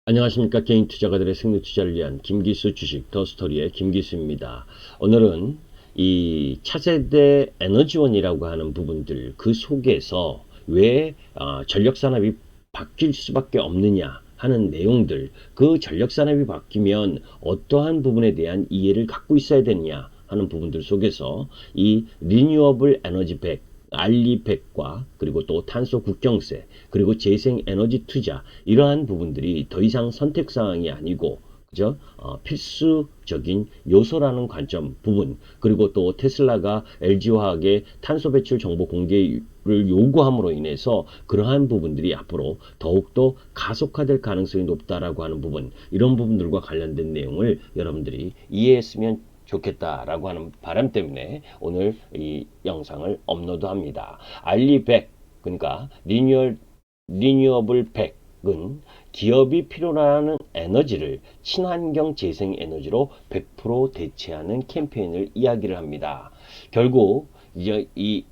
안녕하십니까. 개인 투자가들의 승리 투자를 위한 김기수 주식 더스토리의 김기수입니다. 오늘은 이 차세대 에너지원이라고 하는 부분들 그 속에서 왜 전력산업이 바뀔 수밖에 없느냐 하는 내용들, 그 전력산업이 바뀌면 어떠한 부분에 대한 이해를 갖고 있어야 되느냐 하는 부분들 속에서 이 리뉴어블 에너지 백, 알리백과 그리고 또 탄소 국경세 그리고 재생에너지 투자, 이러한 부분들이 더 이상 선택사항이 아니고 그죠? 필수적인 요소라는 관점 부분, 그리고 또 테슬라가 LG화학의 탄소 배출 정보 공개를 요구함으로 인해서 그러한 부분들이 앞으로 더욱더 가속화될 가능성이 높다라고 하는 부분, 이런 부분들과 관련된 내용을 여러분들이 이해했으면 좋겠다라고 하는 바람 때문에 오늘 이 영상을 업로드합니다. 알리100, 그러니까 리뉴어블 100은 기업이 필요로 하는 에너지를 친환경 재생 에너지로 100% 대체하는 캠페인을 이야기를 합니다. 결국 이제 이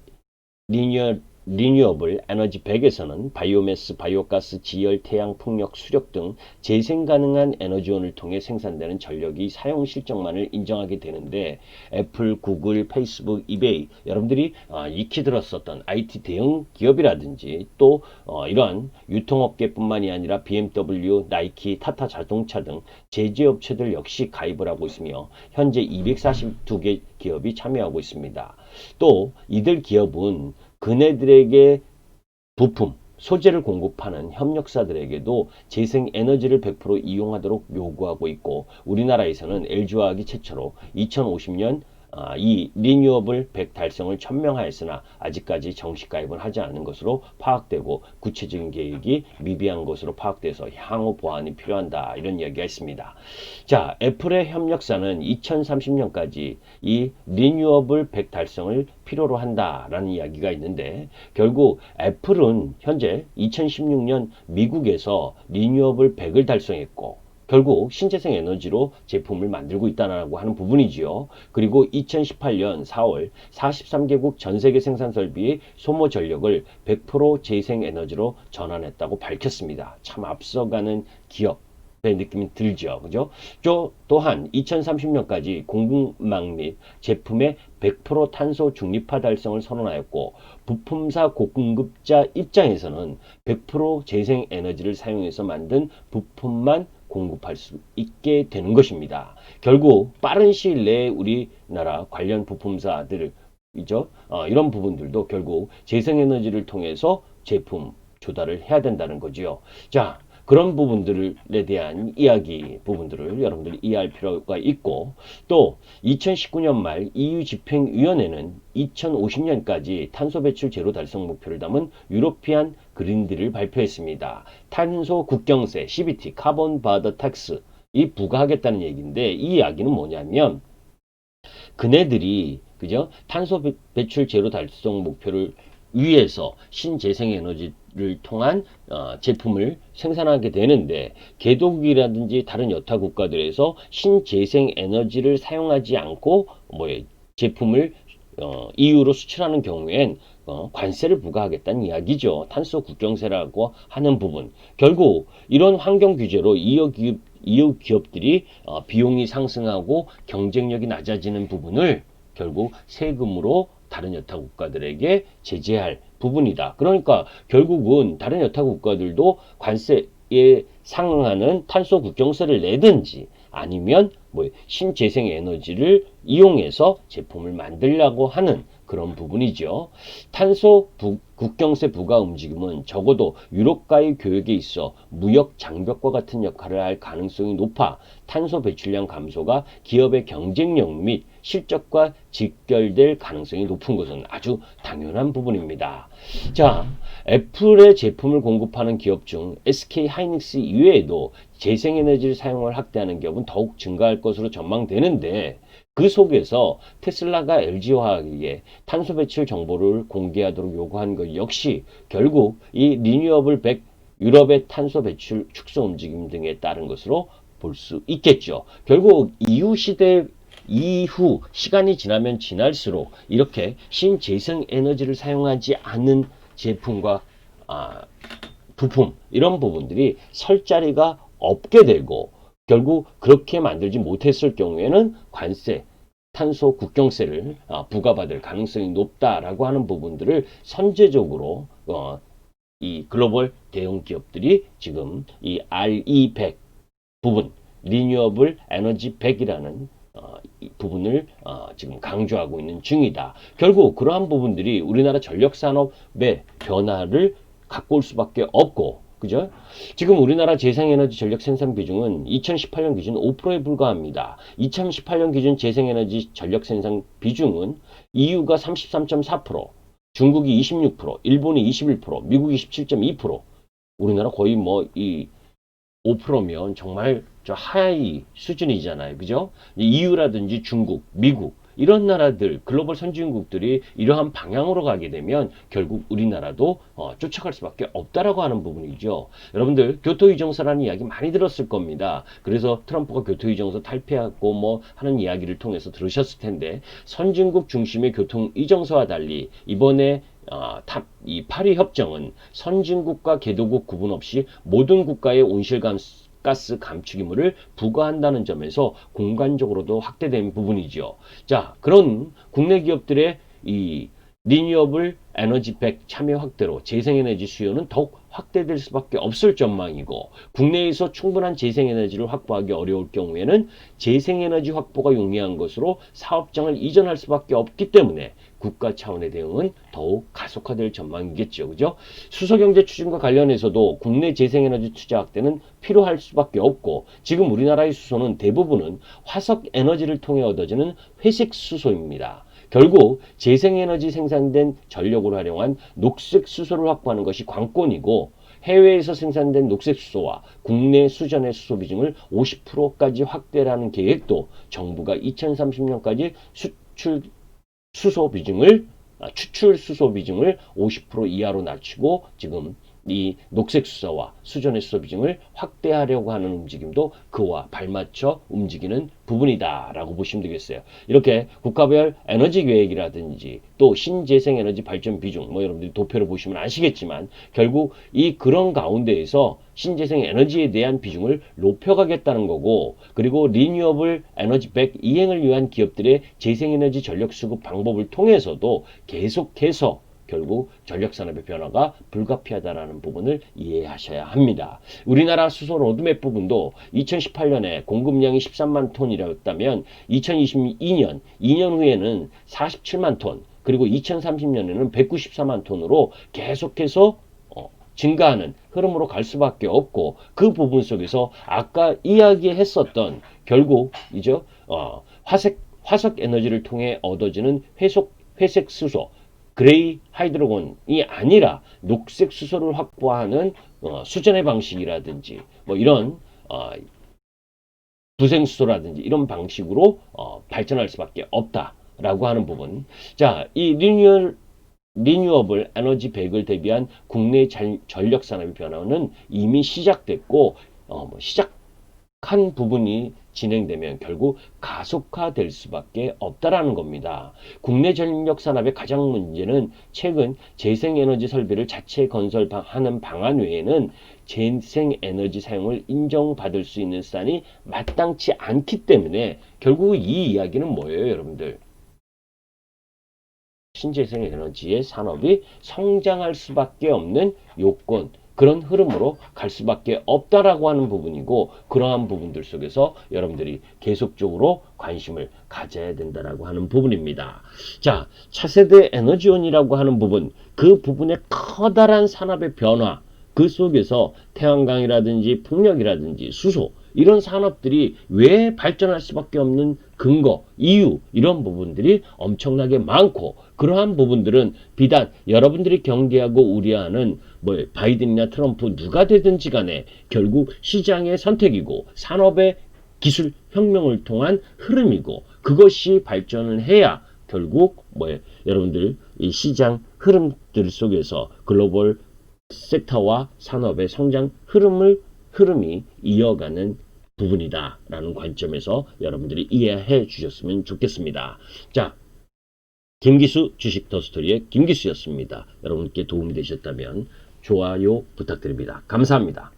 리뉴어블 에너지 100에서는 바이오매스, 바이오가스, 지열, 태양, 풍력, 수력 등 재생 가능한 에너지원을 통해 생산되는 전력이 사용 실적만을 인정하게 되는데, 애플, 구글, 페이스북, 이베이, 여러분들이 익히 들었었던 IT 대형 기업이라든지 또 이러한 유통업계뿐만이 아니라 BMW, 나이키, 타타 자동차 등 제조업체들 역시 가입을 하고 있으며 현재 242개 기업이 참여하고 있습니다. 또 이들 기업은 그네들에게 부품, 소재를 공급하는 협력사들에게도 재생에너지를 100% 이용하도록 요구하고 있고, 우리나라에서는 LG화학이 최초로 2050년 이 리뉴어블 100 달성을 천명하였으나 아직까지 정식 가입은 하지 않은 것으로 파악되고 구체적인 계획이 미비한 것으로 파악돼서 향후 보완이 필요하다, 이런 이야기가 있습니다. 자, 애플의 협력사는 2030년까지 이 리뉴어블 100 달성을 필요로 한다라는 이야기가 있는데, 결국 애플은 현재 2016년 미국에서 리뉴어블 100을 달성했고 결국 신재생 에너지로 제품을 만들고 있다고 하는 부분이지요. 그리고 2018년 4월 43개국 전세계 생산 설비의 소모 전력을 100% 재생 에너지로 전환했다고 밝혔습니다. 참 앞서가는 기업의 느낌이 들죠. 그죠? 또한 2030년까지 공급망 및 제품의 100% 탄소 중립화 달성을 선언하였고, 부품사 공급자 입장에서는 100% 재생 에너지를 사용해서 만든 부품만 공급할 수 있게 되는 것입니다. 결국 빠른 시일 내에 우리나라 관련 부품사들 이런 부분들도 결국 재생에너지를 통해서 제품 조달을 해야 된다는 거지요. 자, 그런 부분들에 대한 이야기 부분들을 여러분들이 이해할 필요가 있고, 또 2019년 말 EU 집행위원회는 2050년까지 탄소 배출 제로 달성 목표를 담은 유로피안 그린딜을 발표했습니다. 탄소 국경세, CBT, 카본 바더 텍스 이 부과하겠다는 얘기인데, 이 이야기는 뭐냐면 그네들이 그죠? 탄소 배출 제로 달성 목표를 위해서 신재생에너지를 통한 제품을 생산하게 되는데, 개독이라든지 다른 여타 국가들에서 신재생에너지를 사용하지 않고 제품을 EU로 수출하는 경우엔 관세를 부과하겠다는 이야기죠. 탄소 국경세라고 하는 부분. 결국 이런 환경 규제로 EU 기업들이 비용이 상승하고 경쟁력이 낮아지는 부분을 결국 세금으로 다른 여타 국가들에게 제재할 부분이다. 그러니까 결국은 다른 여타 국가들도 관세에 상응하는 탄소 국경세를 내든지 아니면 신재생 에너지를 이용해서 제품을 만들려고 하는 그런 부분이죠. 탄소 국경세 부과 움직임은 적어도 유럽과의 교역에 있어 무역 장벽과 같은 역할을 할 가능성이 높아 탄소 배출량 감소가 기업의 경쟁력 및 실적과 직결될 가능성이 높은 것은 아주 당연한 부분입니다. 자, 애플의 제품을 공급하는 기업 중 SK 하이닉스 이외에도 재생에너지를 사용을 확대하는 기업은 더욱 증가할 것으로 전망되는데, 그 속에서 테슬라가 LG화학에게 탄소 배출 정보를 공개하도록 요구한 것 역시 결국 이 리뉴어블 100 유럽의 탄소 배출 축소 움직임 등에 따른 것으로 볼 수 있겠죠. 결국 이후 시간이 지나면 지날수록 이렇게 신재생 에너지를 사용하지 않는 제품과 부품, 이런 부분들이 설 자리가 없게 되고 결국 그렇게 만들지 못했을 경우에는 관세, 탄소 국경세를 부과받을 가능성이 높다라고 하는 부분들을 선제적으로 이 글로벌 대형 기업들이 지금 이 RE100 부분, 리뉴어블 에너지 100이라는 이 부분을 지금 강조하고 있는 중이다. 결국 그러한 부분들이 우리나라 전력 산업의 변화를 갖고 올 수밖에 없고, 그죠? 지금 우리나라 재생에너지 전력 생산 비중은 2018년 기준 5%에 불과합니다. 2018년 기준 재생에너지 전력 생산 비중은 EU가 33.4%, 중국이 26%, 일본이 21%, 미국이 17.2%, 우리나라 거의 뭐 이 5%면 정말 저 하이 수준이잖아요. 그죠? EU라든지 중국, 미국 이런 나라들, 글로벌 선진국들이 이러한 방향으로 가게 되면 결국 우리나라도 쫓아갈 수밖에 없다라고 하는 부분이죠. 여러분들 교토이정서라는 이야기 많이 들었을 겁니다. 그래서 트럼프가 교토이정서 탈피하고 뭐 하는 이야기를 통해서 들으셨을 텐데, 선진국 중심의 교통이정서와 달리 이번에 이 파리 협정은 선진국과 개도국 구분 없이 모든 국가의 온실가스 감축 의무를 부과한다는 점에서 공간적으로도 확대된 부분이죠. 자, 그런 국내 기업들의 이 리뉴어블 에너지 백 참여 확대로 재생에너지 수요는 더욱 확대될 수밖에 없을 전망이고, 국내에서 충분한 재생에너지를 확보하기 어려울 경우에는 재생에너지 확보가 용이한 것으로 사업장을 이전할 수밖에 없기 때문에 국가 차원의 대응은 더욱 가속화될 전망이겠죠. 그죠? 수소경제 추진과 관련해서도 국내 재생에너지 투자 확대는 필요할 수밖에 없고, 지금 우리나라의 수소는 대부분은 화석 에너지를 통해 얻어지는 회색 수소입니다. 결국 재생에너지 생산된 전력을 활용한 녹색 수소를 확보하는 것이 관건이고, 해외에서 생산된 녹색 수소와 국내 수전의 수소 비중을 50%까지 확대하는 계획도 정부가 2030년까지 추출 수소 비중을 50% 이하로 낮추고 지금 이 녹색 수소와 수전의 수소 비중을 확대하려고 하는 움직임도 그와 발맞춰 움직이는 부분이다라고 보시면 되겠어요. 이렇게 국가별 에너지 계획이라든지 또 신재생에너지 발전 비중, 뭐 여러분들이 도표를 보시면 아시겠지만 결국 이 그런 가운데에서 신재생 에너지에 대한 비중을 높여가겠다는 거고, 그리고 리뉴어블 에너지 백 이행을 위한 기업들의 재생에너지 전력 수급 방법을 통해서도 계속해서 결국 전력산업의 변화가 불가피하다는 부분을 이해하셔야 합니다. 우리나라 수소 로드맵 부분도 2018년에 공급량이 13만 톤이었다면 2022년, 2년 후에는 47만 톤, 그리고 2030년에는 194만 ton으로 계속해서 증가하는 흐름으로 갈 수밖에 없고, 그 부분 속에서 아까 이야기했었던 결국 이죠 화석 에너지를 통해 얻어지는 회색 수소, 그레이 하이드로건이 아니라 녹색 수소를 확보하는 수전의 방식이라든지 뭐 이런 부생수소라든지 이런 방식으로 발전할 수밖에 없다라고 하는 부분. 자, 이 리뉴어블 에너지 100을 대비한 국내 전력 산업의 변화는 이미 시작됐고 시작한 부분이 진행되면 결국 가속화될 수밖에 없다라는 겁니다. 국내 전력 산업의 가장 문제는 최근 재생에너지 설비를 자체 건설하는 방안 외에는 재생에너지 사용을 인정받을 수 있는 수단이 마땅치 않기 때문에 결국 이 이야기는 뭐예요, 여러분들? 신재생에너지의 산업이 성장할 수밖에 없는 요건, 그런 흐름으로 갈 수밖에 없다라고 하는 부분이고, 그러한 부분들 속에서 여러분들이 계속적으로 관심을 가져야 된다라고 하는 부분입니다. 자, 차세대 에너지원이라고 하는 부분, 그 부분의 커다란 산업의 변화, 그 속에서 태양광이라든지 풍력이라든지 수소, 이런 산업들이 왜 발전할 수밖에 없는 근거, 이유, 이런 부분들이 엄청나게 많고, 그러한 부분들은 비단 여러분들이 경계하고 우려하는 바이든이나 트럼프 누가 되든지 간에 결국 시장의 선택이고 산업의 기술 혁명을 통한 흐름이고, 그것이 발전을 해야 결국 여러분들 이 시장 흐름들 속에서 글로벌 섹터와 산업의 성장 흐름이 이어가는 부분이다 라는 관점에서 여러분들이 이해해 주셨으면 좋겠습니다. 자, 김기수 주식 더스토리의 김기수였습니다. 여러분께 도움이 되셨다면 좋아요 부탁드립니다. 감사합니다.